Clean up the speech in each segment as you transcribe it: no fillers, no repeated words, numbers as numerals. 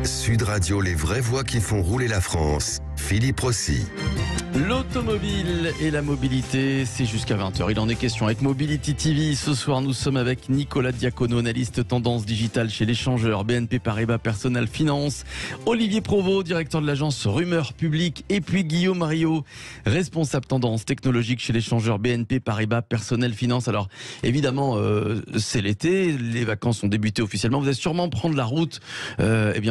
Sud Radio, les vraies voix qui font rouler la France. Philippe Rossi. L'automobile et la mobilité, c'est jusqu'à 20h. Il en est question avec Mobility TV. Ce soir, nous sommes avec Nicolas Diacono, analyste tendance digitale chez l'échangeur BNP Paribas Personal Finance, Olivier Provost, directeur de l'agence Rumeur Publique, et puis Guillaume Rio, responsable tendance technologique chez l'échangeur BNP Paribas Personnel Finance. Alors, évidemment, c'est l'été, les vacances ont débuté officiellement. Vous allez sûrement prendre la route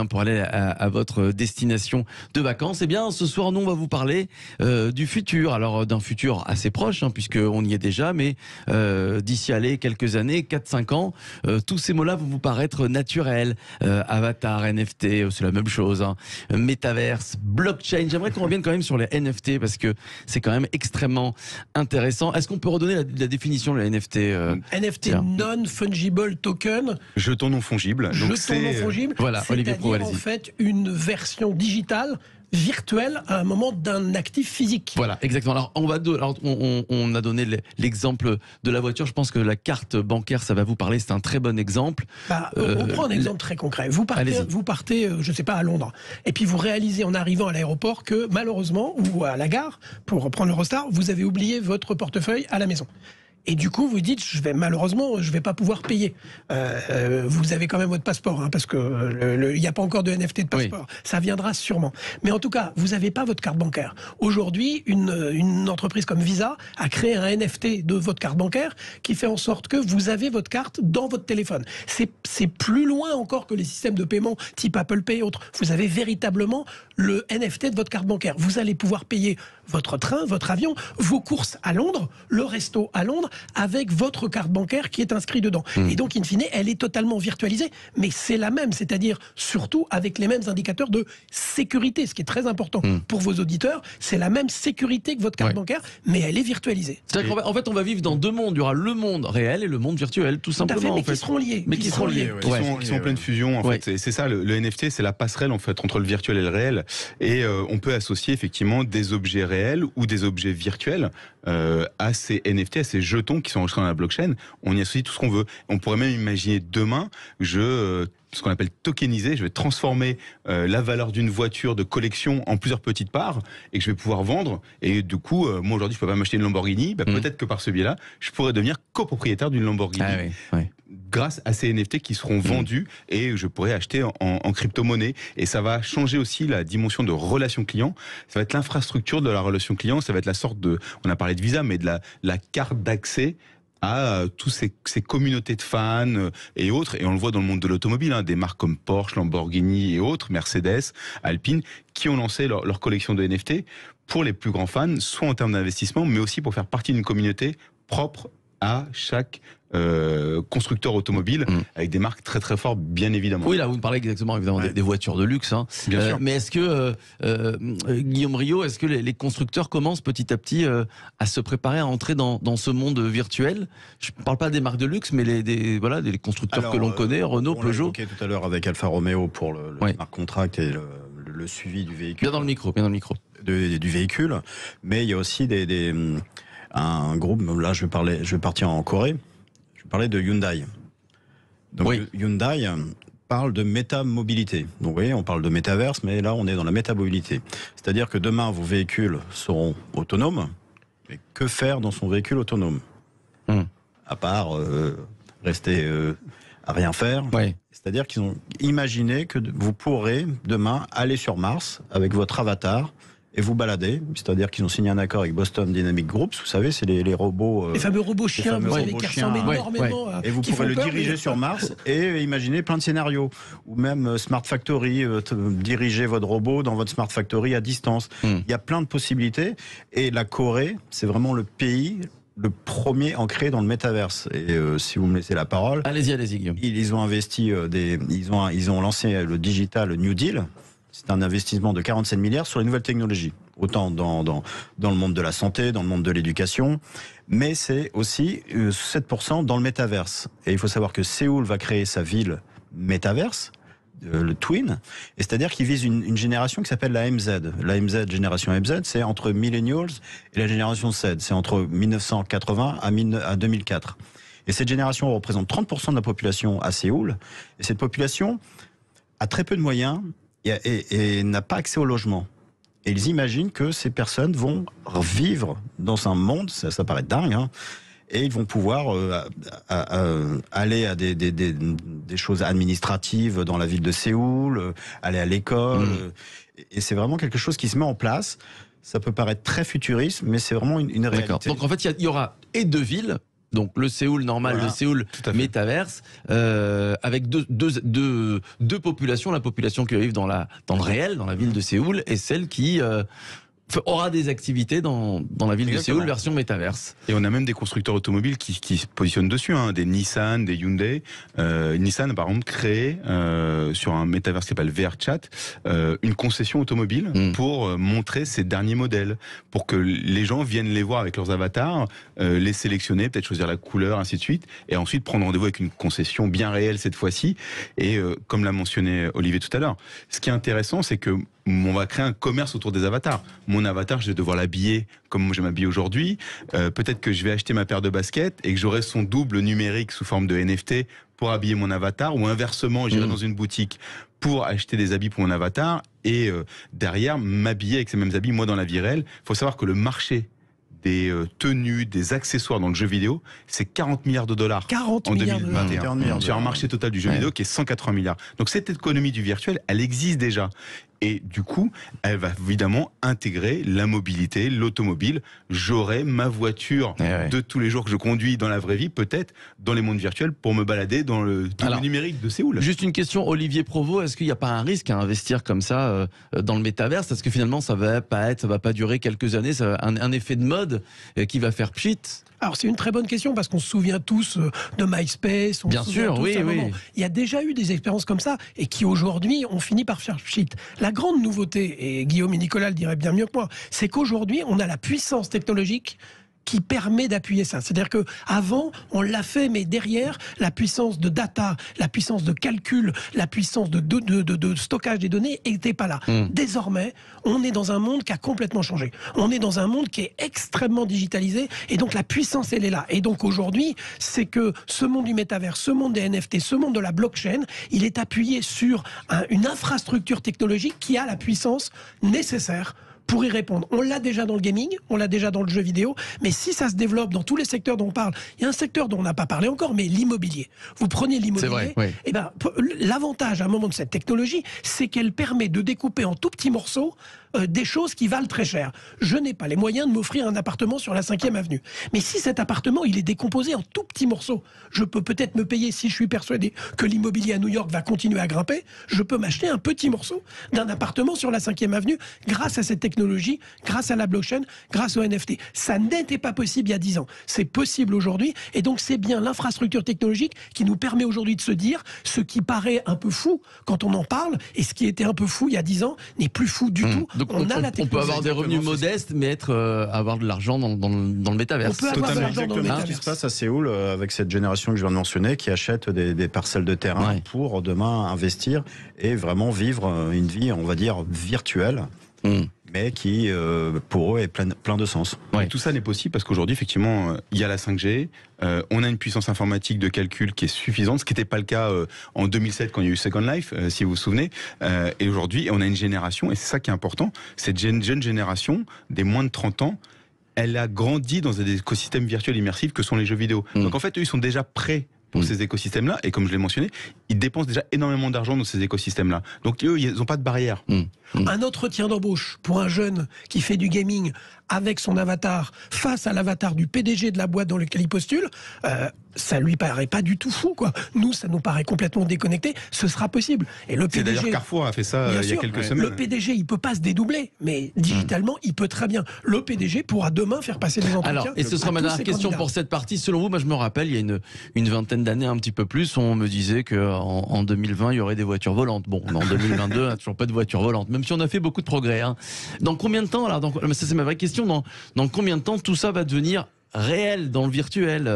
pour aller à votre destination de vacances. Ce soir, nous, on va vous parler du futur. Alors, d'un futur assez proche, puisqu'on y est déjà, mais d'ici quelques années, 4-5 ans, tous ces mots-là vont vous paraître naturels. Avatar, NFT, c'est la même chose. Métaverse, blockchain. J'aimerais qu'on revienne quand même sur les NFT, parce que c'est quand même extrêmement intéressant. Est-ce qu'on peut redonner la définition de la NFT NFT, non-fungible token. Jeton non fongible. Jeton non fongible. Voilà, Olivier Provost, c'est-à-dire en fait une version digitale virtuelle à un moment d'un actif physique. Voilà, exactement. Alors, on a donné l'exemple de la voiture. Je pense que la carte bancaire, ça va vous parler. C'est un très bon exemple. On prend un exemple très concret. Vous partez, je ne sais pas, à Londres. Et puis vous réalisez en arrivant à l'aéroport que malheureusement, ou à la gare, pour prendre l'Eurostar, vous avez oublié votre portefeuille à la maison. Et du coup, vous dites, malheureusement, je vais pas pouvoir payer. Vous avez quand même votre passeport, parce que il n'y a pas encore de NFT de passeport. Oui. Ça viendra sûrement. Mais en tout cas, vous n'avez pas votre carte bancaire. Aujourd'hui, une entreprise comme Visa a créé un NFT de votre carte bancaire qui fait en sorte que vous avez votre carte dans votre téléphone. C'est plus loin encore que les systèmes de paiement type Apple Pay et autres. Vous avez véritablement le NFT de votre carte bancaire. Vous allez pouvoir payer votre train, votre avion, vos courses à Londres, le resto à Londres, avec votre carte bancaire qui est inscrite dedans. Et donc, in fine, elle est totalement virtualisée, mais c'est la même, c'est-à-dire surtout avec les mêmes indicateurs de sécurité, ce qui est très important pour vos auditeurs. C'est la même sécurité que votre carte bancaire, mais elle est virtualisée. C'est-à-dire qu'en fait, on va vivre dans deux mondes. Il y aura le monde réel et le monde virtuel, tout simplement. Mais qui seront liés. Mais qui seront liés. Qui sont en pleine fusion, en fait. C'est ça, le NFT, c'est la passerelle, en fait, entre le virtuel et le réel. Et on peut associer, effectivement, des objets réels ou des objets virtuels à ces NFT, à ces jetons qui sont enregistrés dans la blockchain. On y associe tout ce qu'on veut. On pourrait même imaginer demain, ce qu'on appelle tokeniser, je vais transformer la valeur d'une voiture de collection en plusieurs petites parts et que je vais pouvoir vendre. Et du coup, moi aujourd'hui, je peux pas m'acheter une Lamborghini. Peut-être que par ce biais-là, je pourrais devenir copropriétaire d'une Lamborghini. Grâce à ces NFT qui seront vendus et je pourrais acheter en crypto-monnaie. Et ça va changer aussi la dimension de relation client. Ça va être l'infrastructure de la relation client. Ça va être la sorte on a parlé de Visa, mais de la carte d'accès à tous ces communautés de fans et autres. Et on le voit dans le monde de l'automobile, des marques comme Porsche, Lamborghini et autres, Mercedes, Alpine, qui ont lancé leur collection de NFT pour les plus grands fans, soit en termes d'investissement, mais aussi pour faire partie d'une communauté propre à chaque constructeur automobile, avec des marques très très fortes, bien évidemment. Oui, là vous me parlez exactement évidemment des voitures de luxe. Bien sûr. Mais est-ce que Guillaume Rio, est-ce que les constructeurs commencent petit à petit à se préparer à entrer dans ce monde virtuel? Je ne parle pas des marques de luxe, mais des constructeurs que l'on connaît, Renault, Peugeot. On l'a évoqué tout à l'heure avec Alfa Romeo pour le smart contract et le suivi du véhicule. Bien dans le micro. Du véhicule. Mais il y a aussi un groupe, là je vais partir en Corée, je vais parler de Hyundai. Donc Hyundai parle de métamobilité. Donc vous voyez, on parle de métaverse, mais là on est dans la métamobilité. C'est-à-dire que demain vos véhicules seront autonomes, mais que faire dans son véhicule autonome à part rester à rien faire. C'est-à-dire qu'ils ont imaginé que vous pourrez demain aller sur Mars avec votre avatar et vous balader, c'est-à-dire qu'ils ont signé un accord avec Boston Dynamics Group, vous savez, c'est les robots... les fameux robots chiens, vous savez, qui ressemblent énormément et vous pourrez le diriger sur Mars et imaginer plein de scénarios. Ou même Smart Factory, diriger votre robot dans votre Smart Factory à distance. Il y a plein de possibilités. Et la Corée, c'est vraiment le pays le premier ancré dans le métaverse. Et si vous me laissez la parole... Allez-y, Guillaume. Ils ont investi, ils ont lancé le Digital New Deal. C'est un investissement de 47 milliards sur les nouvelles technologies, autant dans le monde de la santé, dans le monde de l'éducation, mais c'est aussi 7% dans le métaverse. Et il faut savoir que Séoul va créer sa ville métaverse, le Twin, et c'est-à-dire qu'il vise une génération qui s'appelle la MZ. La MZ, génération MZ, c'est entre Millennials et la génération Z, c'est entre 1980 à 2004. Et cette génération représente 30% de la population à Séoul, et cette population a très peu de moyens et n'a pas accès au logement. Et ils imaginent que ces personnes vont vivre dans un monde, ça paraît dingue, hein, et ils vont pouvoir aller à des choses administratives dans la ville de Séoul, aller à l'école. Et c'est vraiment quelque chose qui se met en place. Ça peut paraître très futuriste, mais c'est vraiment une réalité. Donc en fait, il y aura et deux villes. Donc le Séoul normal, le Séoul métaverse, avec deux populations, la population qui va vivre dans le réel, dans la ville de Séoul, et celle qui aura des activités dans la ville de Séoul, version métaverse. Et on a même des constructeurs automobiles qui se positionnent dessus, hein, des Nissan, des Hyundai. Nissan a par exemple créé sur un métaverse qui s'appelle VRChat une concession automobile pour montrer ses derniers modèles, pour que les gens viennent les voir avec leurs avatars, les sélectionner, peut-être choisir la couleur, ainsi de suite, et ensuite prendre rendez-vous avec une concession bien réelle cette fois-ci. Et comme l'a mentionné Olivier tout à l'heure, ce qui est intéressant, c'est que on va créer un commerce autour des avatars. Mon avatar, je vais devoir l'habiller comme je m'habille aujourd'hui. Peut-être que je vais acheter ma paire de baskets et que j'aurai son double numérique sous forme de NFT pour habiller mon avatar, ou inversement, j'irai dans une boutique pour acheter des habits pour mon avatar et derrière m'habiller avec ces mêmes habits, moi, dans la vie réelle. Il faut savoir que le marché des tenues, des accessoires dans le jeu vidéo, c'est 40 milliards de dollars 40 en milliards 2021. Sur un marché total du jeu vidéo qui est 180 milliards. Donc cette économie du virtuel, elle existe déjà. Et du coup, elle va évidemment intégrer la mobilité, l'automobile. J'aurai ma voiture de tous les jours que je conduis dans la vraie vie, peut-être dans les mondes virtuels, pour me balader dans le numérique de Séoul. Juste une question, Olivier Provost, est-ce qu'il n'y a pas un risque à investir comme ça dans le métaverse? Est-ce que finalement ça va pas durer quelques années, ça va un effet de mode qui va faire pchit? Alors c'est une très bonne question parce qu'on se souvient tous de MySpace. Bien sûr, oui. Il y a déjà eu des expériences comme ça et qui aujourd'hui ont fini par faire pchit. La grande nouveauté, et Guillaume et Nicolas le diraient bien mieux que moi, c'est qu'aujourd'hui on a la puissance technologique qui permet d'appuyer ça. C'est-à-dire que avant, on l'a fait, mais derrière, la puissance de data, la puissance de calcul, la puissance de stockage des données n'était pas là. Désormais, on est dans un monde qui a complètement changé. On est dans un monde qui est extrêmement digitalisé, et donc la puissance, elle est là. Et donc aujourd'hui, c'est que ce monde du métavers, ce monde des NFT, ce monde de la blockchain, il est appuyé sur une infrastructure technologique qui a la puissance nécessaire pour y répondre. On l'a déjà dans le gaming, on l'a déjà dans le jeu vidéo, mais si ça se développe dans tous les secteurs dont on parle, il y a un secteur dont on n'a pas parlé encore, mais l'immobilier. Vous prenez l'immobilier, et ben, l'avantage à un moment de cette technologie, c'est qu'elle permet de découper en tout petits morceaux des choses qui valent très cher. Je n'ai pas les moyens de m'offrir un appartement sur la 5e avenue. Mais si cet appartement, il est décomposé en tout petits morceaux, je peux peut-être me payer, si je suis persuadé que l'immobilier à New York va continuer à grimper, je peux m'acheter un petit morceau d'un appartement sur la 5e avenue grâce à cette technologie, grâce à la blockchain, grâce au NFT. Ça n'était pas possible il y a 10 ans. C'est possible aujourd'hui. Et donc, c'est bien l'infrastructure technologique qui nous permet aujourd'hui de se dire ce qui paraît un peu fou quand on en parle, et ce qui était un peu fou il y a 10 ans n'est plus fou du tout. Donc on peut avoir des revenus modestes, mais avoir de l'argent dans le métaverse. On peut avoir de l'argent dans le métaverse. Ce qui se passe à Séoul avec cette génération que je viens de mentionner, qui achète des parcelles de terrain pour demain investir et vraiment vivre une vie, on va dire, virtuelle. Mais qui, pour eux, est plein de sens. Et tout ça n'est possible parce qu'aujourd'hui, effectivement, il y a la 5G, on a une puissance informatique de calcul qui est suffisante, ce qui n'était pas le cas en 2007 quand il y a eu Second Life, si vous vous souvenez. Et aujourd'hui, on a une génération, et c'est ça qui est important, cette jeune génération des moins de 30 ans, elle a grandi dans des écosystèmes virtuels immersifs que sont les jeux vidéo. Donc en fait, eux, ils sont déjà prêts pour ces écosystèmes-là, et comme je l'ai mentionné, ils dépensent déjà énormément d'argent dans ces écosystèmes-là. Donc eux, ils n'ont pas de barrière. Un entretien d'embauche pour un jeune qui fait du gaming avec son avatar face à l'avatar du PDG de la boîte dans laquelle il postule, ça lui paraît pas du tout fou, quoi. Nous, ça nous paraît complètement déconnecté. Ce sera possible. Et le PDG, d'ailleurs Carrefour a fait ça il y a quelques semaines. Le PDG, il peut pas se dédoubler, mais digitalement, il peut très bien. Le PDG pourra demain faire passer des entretiens. Alors, et ce sera ma dernière question pour cette partie. Selon vous, moi, je me rappelle, il y a une vingtaine d'années, un petit peu plus, on me disait qu'en 2020, il y aurait des voitures volantes. Bon, en 2022, on n'a toujours pas de voitures volantes, même si on a fait beaucoup de progrès. Dans combien de temps, alors, ça c'est ma vraie question, dans combien de temps tout ça va devenir réel dans le virtuel,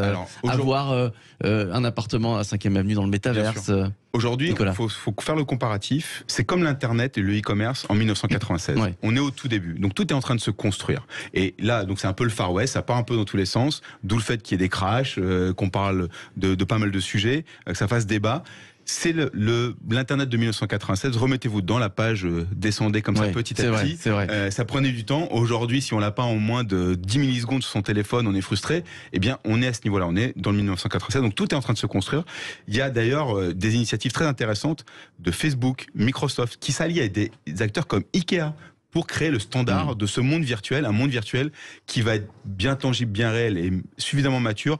avoir un appartement à la 5e avenue dans le métaverse? Aujourd'hui, il faut faire le comparatif. C'est comme l'Internet et le e-commerce en 1996. On est au tout début. Donc tout est en train de se construire. Et là, donc c'est un peu le Far West, ça part un peu dans tous les sens, d'où le fait qu'il y ait des crashs, qu'on parle de pas mal de sujets, que ça fasse débat. C'est l'Internet de 1996. Remettez-vous dans la page, descendez comme ça petit à petit. C'est vrai. Ça prenait du temps. Aujourd'hui, si on l'a pas en moins de 10 millisecondes sur son téléphone, on est frustré. Eh bien, on est à ce niveau-là. On est dans le 1996. Donc, tout est en train de se construire. Il y a d'ailleurs des initiatives très intéressantes de Facebook, Microsoft, qui s'allient à des acteurs comme Ikea pour créer le standard de ce monde virtuel, un monde virtuel qui va être bien tangible, bien réel et suffisamment mature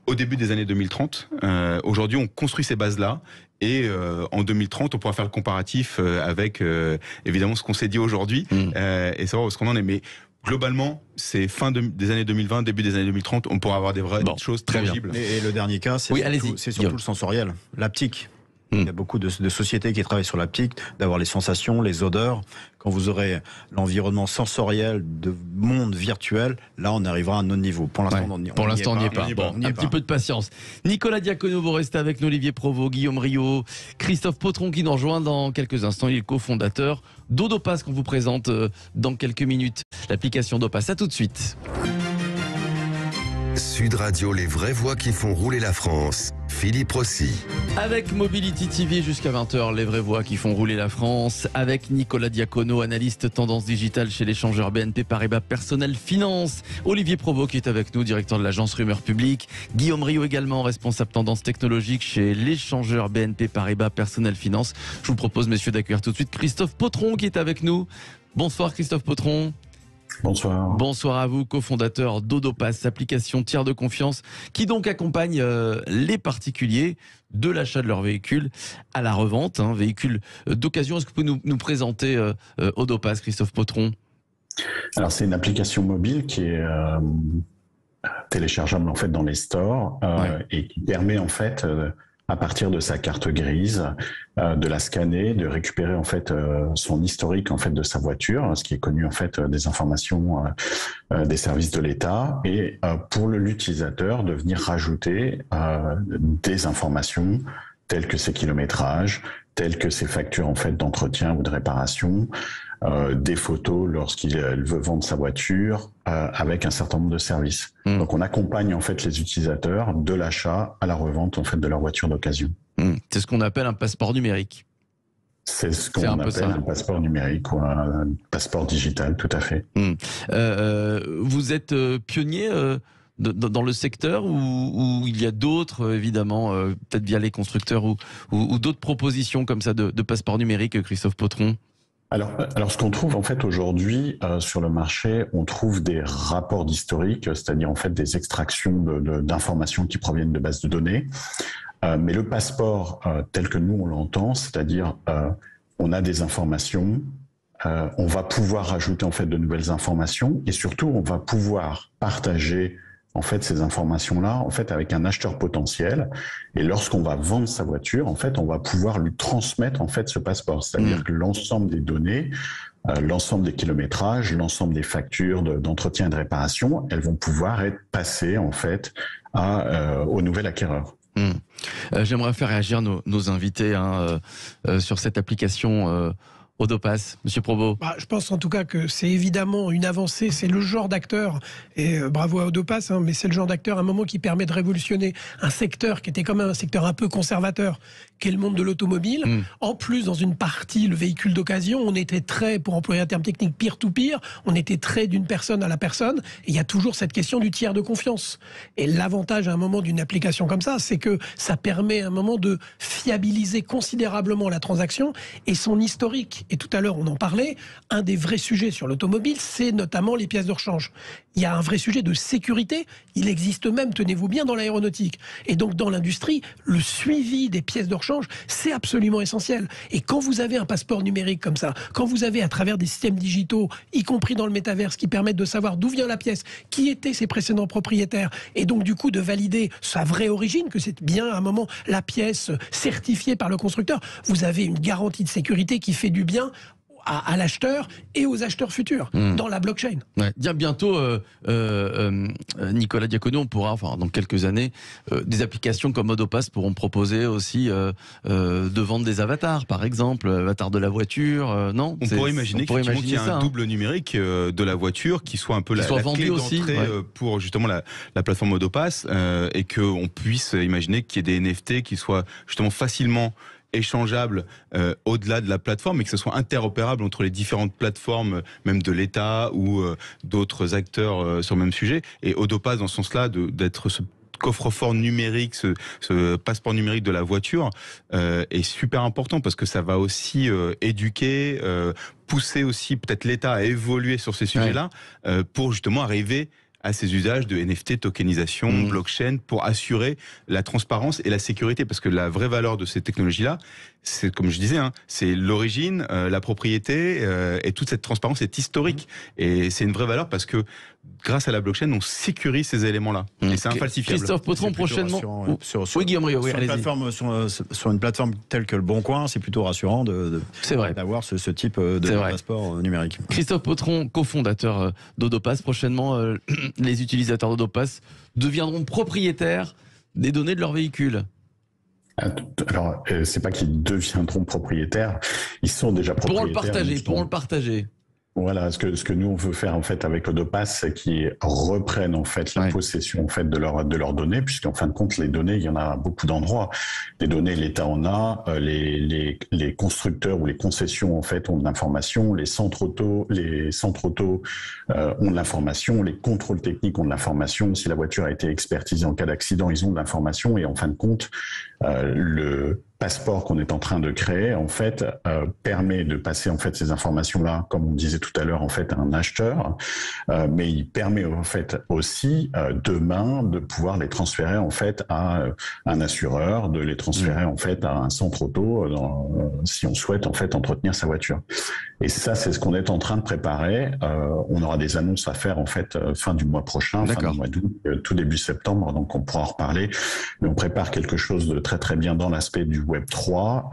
au début des années 2030. Aujourd'hui, on construit ces bases-là. Et en 2030, on pourra faire le comparatif avec évidemment ce qu'on s'est dit aujourd'hui et savoir où ce qu'on en est. Mais globalement, c'est fin des années 2020, début des années 2030, on pourra avoir des vraies choses tangibles. Et le dernier cas, c'est surtout le sensoriel, l'haptique. Il y a beaucoup de sociétés qui travaillent sur l'haptique, d'avoir les sensations, les odeurs. Quand vous aurez l'environnement sensoriel de monde virtuel, là, on arrivera à un autre niveau. Pour l'instant, on n'y est pas. Un petit peu de patience. Nicolas Diacono, vous restez avec nous, Olivier Provost, Guillaume Riot, Christophe Potron qui nous rejoint dans quelques instants. Il est cofondateur d'Odopass qu'on vous présente dans quelques minutes. L'application Odopass. À tout de suite. Sud Radio, les vraies voix qui font rouler la France. Philippe Rossi. Avec Mobility TV jusqu'à 20h, les vraies voix qui font rouler la France. Avec Nicolas Diacono, analyste tendance digitale chez l'échangeur BNP Paribas Personnel Finance. Olivier Provost qui est avec nous, directeur de l'agence Rumeur Publique. Guillaume Riot également, responsable tendance technologique chez l'échangeur BNP Paribas Personnel Finance. Je vous propose, messieurs, d'accueillir tout de suite Christophe Potron qui est avec nous. Bonsoir Christophe Potron. Bonsoir. Bonsoir à vous, cofondateur d'Odopass, application tiers de confiance qui donc accompagne les particuliers de l'achat de leur véhicule à la revente, véhicule d'occasion. Est-ce que vous pouvez nous présenter Odopass, Christophe Potron? Alors c'est une application mobile qui est téléchargeable en fait dans les stores et qui permet en fait à partir de sa carte grise, de la scanner, de récupérer en fait son historique en fait de sa voiture, ce qui est connu en fait des informations des services de l'État, et pour l'utilisateur de venir rajouter des informations telles que ses kilométrages, telles que ses factures en fait d'entretien ou de réparation, des photos lorsqu'il veut vendre sa voiture, avec un certain nombre de services. Donc on accompagne en fait les utilisateurs de l'achat à la revente en fait de leur voiture d'occasion. C'est ce qu'on appelle un passeport numérique. C'est ce qu'on appelle un passeport numérique ou un passeport digital, tout à fait. Vous êtes pionnier dans le secteur où il y a d'autres, évidemment, peut-être via les constructeurs ou d'autres propositions comme ça de passeport numérique, Christophe Potron? Alors, ce qu'on trouve en fait aujourd'hui sur le marché, on trouve des rapports d'historique, c'est-à-dire en fait des extractions d'informations qui proviennent de bases de données. Mais le passeport tel que nous on l'entend, c'est-à-dire on a des informations, on va pouvoir rajouter en fait de nouvelles informations et surtout on va pouvoir partager en fait ces informations-là en fait avec un acheteur potentiel, et lorsqu'on va vendre sa voiture, en fait on va pouvoir lui transmettre en fait ce passeport, c'est-à-dire que l'ensemble des données, l'ensemble des kilométrages, l'ensemble des factures d'entretien et de réparation, elles vont pouvoir être passées en fait au nouvel acquéreur. J'aimerais faire réagir nos invités sur cette application Odopass, Monsieur Provost. Je pense en tout cas que c'est évidemment une avancée, c'est le genre d'acteur, et bravo à Odopass, mais c'est le genre d'acteur à un moment qui permet de révolutionner un secteur qui était quand même un secteur un peu conservateur, qu'est le monde de l'automobile. En plus, dans une partie, le véhicule d'occasion, on était très, pour employer un terme technique, peer-to-peer, on était très d'une personne à la personne, et il y a toujours cette question du tiers de confiance. Et l'avantage à un moment d'une application comme ça, c'est que ça permet à un moment de fiabiliser considérablement la transaction et son historique. Et tout à l'heure, on en parlait, un des vrais sujets sur l'automobile, c'est notamment les pièces de rechange. Il y a un vrai sujet de sécurité, il existe même, tenez-vous bien, dans l'aéronautique. Et donc dans l'industrie, le suivi des pièces de rechange, c'est absolument essentiel. Et quand vous avez un passeport numérique comme ça, quand vous avez à travers des systèmes digitaux, y compris dans le métaverse, qui permettent de savoir d'où vient la pièce, qui étaient ses précédents propriétaires, et donc du coup de valider sa vraie origine, que c'est bien à un moment la pièce certifiée par le constructeur, vous avez une garantie de sécurité qui fait du bien à l'acheteur et aux acheteurs futurs dans la blockchain. Ouais. Bientôt, Nicolas Diacono, on pourra, dans quelques années, des applications comme Odopass pourront proposer aussi de vendre des avatars, par exemple, avatar de la voiture, non? On pourrait imaginer qu'il y a un double numérique de la voiture qui soit un peu la clé d'entrée pour justement la plateforme Odopass et qu'on puisse imaginer qu'il y ait des NFT qui soient justement facilement échangeable au-delà de la plateforme et que ce soit interopérable entre les différentes plateformes, même de l'État ou d'autres acteurs sur le même sujet. Et Odopass, dans ce sens-là, d'être ce coffre-fort numérique, ce passeport numérique de la voiture est super important parce que ça va aussi éduquer, pousser aussi peut-être l'État à évoluer sur ces sujets-là pour justement arriver à ces usages de NFT, tokenisation, blockchain, pour assurer la transparence et la sécurité. Parce que la vraie valeur de ces technologies-là, c'est, comme je disais, c'est l'origine, la propriété, et toute cette transparence est historique. Et c'est une vraie valeur parce que grâce à la blockchain, on sécurise ces éléments-là. Et c'est infalsifiable. Christophe Potron, prochainement. Oui, Guillaume Rio, sur une plateforme telle que le Bon Coin, c'est plutôt rassurant d'avoir ce type de passeport numérique. Christophe Potron, cofondateur d'Odopass, prochainement, les utilisateurs d'Odopass deviendront propriétaires des données de leur véhicule. Alors, c'est pas qu'ils deviendront propriétaires, ils sont déjà propriétaires. Pourront le partager. Voilà, ce que nous on veut faire en fait avec Odopass, c'est qu'ils reprennent en fait la possession en fait de leurs données, puisqu'en fin de compte les données, il y en a à beaucoup d'endroits. Les données, l'État en a, les constructeurs ou les concessions en fait ont de l'information, les centres auto ont de l'information, les contrôles techniques ont de l'information. Si la voiture a été expertisée en cas d'accident, ils ont de l'information et en fin de compte, le passeport qu'on est en train de créer, en fait, permet de passer en fait ces informations-là, comme on disait tout à l'heure, en fait, à un acheteur, mais il permet en fait aussi demain de pouvoir les transférer en fait à un assureur, de les transférer en fait à un centre auto, si on souhaite en fait entretenir sa voiture. Et ça, c'est ce qu'on est en train de préparer. On aura des annonces à faire en fait fin du mois prochain, fin du mois d'août, tout début septembre, donc on pourra en reparler. Mais on prépare quelque chose de très très bien dans l'aspect du Web 3,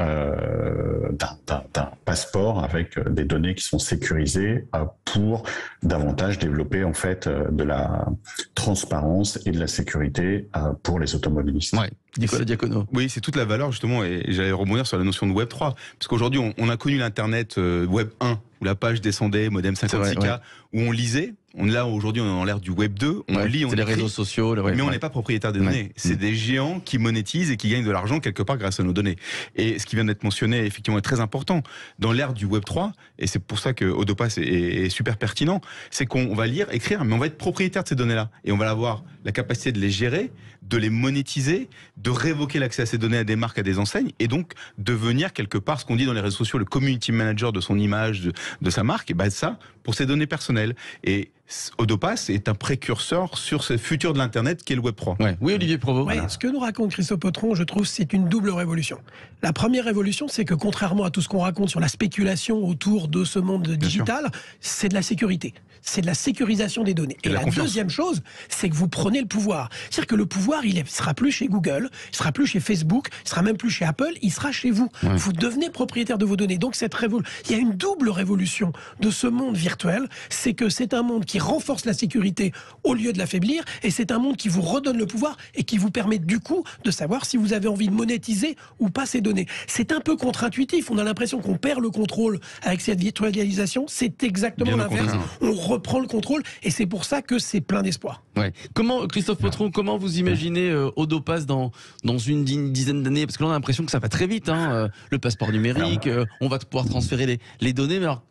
d'un passeport avec des données qui sont sécurisées pour davantage développer en fait de la transparence et de la sécurité pour les automobilistes. Ouais. Nicolas Diacono. Oui, c'est toute la valeur justement, et j'allais rebondir sur la notion de Web 3, parce qu'aujourd'hui on a connu l'Internet Web 1, où la page descendait, modem 56K, où on lisait. Là, aujourd'hui, on est dans l'ère du Web 2. On lit, on écrit. Les réseaux sociaux. Mais on n'est pas propriétaire des données. C'est des géants qui monétisent et qui gagnent de l'argent quelque part grâce à nos données. Et ce qui vient d'être mentionné, effectivement, est très important. Dans l'ère du Web 3, et c'est pour ça que Odopass est super pertinent, c'est qu'on va lire, écrire, mais on va être propriétaire de ces données-là. Et on va avoir la capacité de les gérer, de les monétiser, de révoquer l'accès à ces données à des marques, à des enseignes, et donc devenir quelque part ce qu'on dit dans les réseaux sociaux, le community manager de son image, de sa marque, et ben ça, pour ses données personnelles. Et Odopass est un précurseur sur ce futur de l'Internet qui est le Web 3. Oui, Olivier Provost. Ce que nous raconte Christophe Potron, je trouve, c'est une double révolution. La première révolution, c'est que contrairement à tout ce qu'on raconte sur la spéculation autour de ce monde digital, c'est de la sécurité. C'est de la sécurisation des données. Et la deuxième chose, c'est que vous prenez le pouvoir. C'est-à-dire que le pouvoir, il ne sera plus chez Google, il ne sera plus chez Facebook, il ne sera même plus chez Apple, il sera chez vous. Vous devenez propriétaire de vos données. Donc il y a une double révolution de ce monde virtuel. C'est que c'est un monde qui renforce la sécurité au lieu de l'affaiblir, et c'est un monde qui vous redonne le pouvoir et qui vous permet du coup de savoir si vous avez envie de monétiser ou pas ces données. C'est un peu contre-intuitif. On a l'impression qu'on perd le contrôle avec cette virtualisation. C'est exactement l'inverse. On reprend le contrôle, et c'est pour ça que c'est plein d'espoir. Comment, Christophe Potron, comment vous imaginez Odopass dans une dizaine d'années? Parce que là, on a l'impression que ça va très vite. Le passeport numérique, on va pouvoir transférer les données. Mais alors,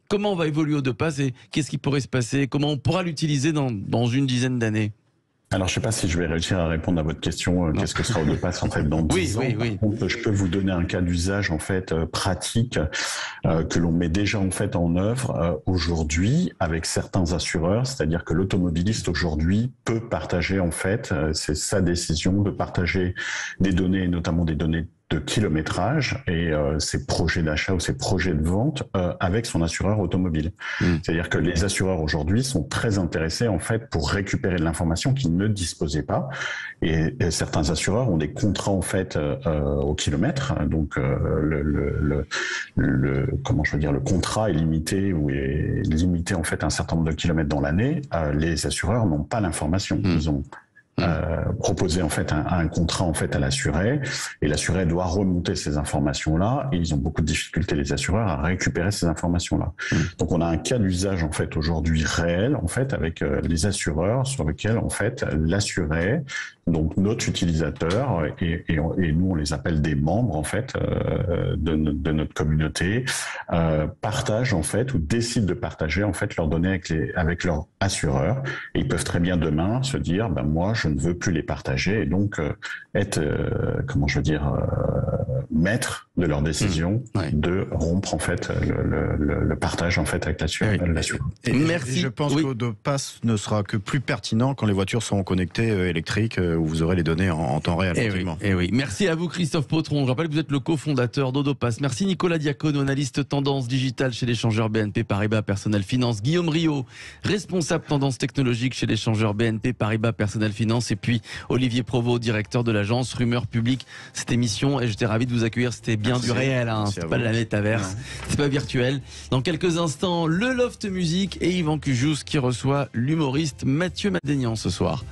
comment on va évoluer Odopass et qu'est-ce qui pourrait se passer? Comment on pourra l'utiliser dans une dizaine d'années? Alors, je ne sais pas si je vais réussir à répondre à votre question. Qu'est-ce que sera Odopass en fait dans 10 ans? Par contre, je peux vous donner un cas d'usage en fait pratique que l'on met déjà en fait en œuvre aujourd'hui avec certains assureurs. C'est-à-dire que l'automobiliste aujourd'hui peut partager en fait, c'est sa décision de partager des données, notamment des données de kilométrage et ses projets d'achat ou ses projets de vente avec son assureur automobile. C'est-à-dire que les assureurs aujourd'hui sont très intéressés en fait pour récupérer de l'information qu'ils ne disposaient pas, et certains assureurs ont des contrats en fait au kilomètre, donc le contrat est limité ou est limité en fait à un certain nombre de kilomètres dans l'année, les assureurs n'ont pas l'information. Ils ont proposer en fait un contrat en fait à l'assuré, et l'assuré doit remonter ces informations-là, et ils ont beaucoup de difficultés, les assureurs, à récupérer ces informations-là. Donc on a un cas d'usage en fait aujourd'hui réel en fait avec les assureurs, sur lequel en fait l'assuré, donc notre utilisateur, et nous on les appelle des membres en fait de notre communauté, partagent en fait ou décident de partager en fait leurs données avec leur assureur, et ils peuvent très bien demain se dire moi je ne veux plus les partager, et donc être maître de leur décision de rompre en fait le partage en fait avec l'assureur. Merci. Et je pense que le pass ne sera que plus pertinent quand les voitures seront connectées électriques, où vous aurez les données en temps réel. Oui. Merci à vous Christophe Potron. Je rappelle que vous êtes le cofondateur d'Odopass. Merci Nicolas Diacono, analyste tendance digitale chez l'échangeur BNP Paribas Personnel Finance. Guillaume Rio, responsable tendance technologique chez l'échangeur BNP Paribas Personnel Finance. Et puis Olivier Provost, directeur de l'agence Rumeur Publique. Cette émission, et j'étais ravi de vous accueillir, c'était bien du réel, c'est pas de la métaverse, c'est pas virtuel. Dans quelques instants, le Loft Music et Yvan Cujous qui reçoit l'humoriste Mathieu Madénian ce soir.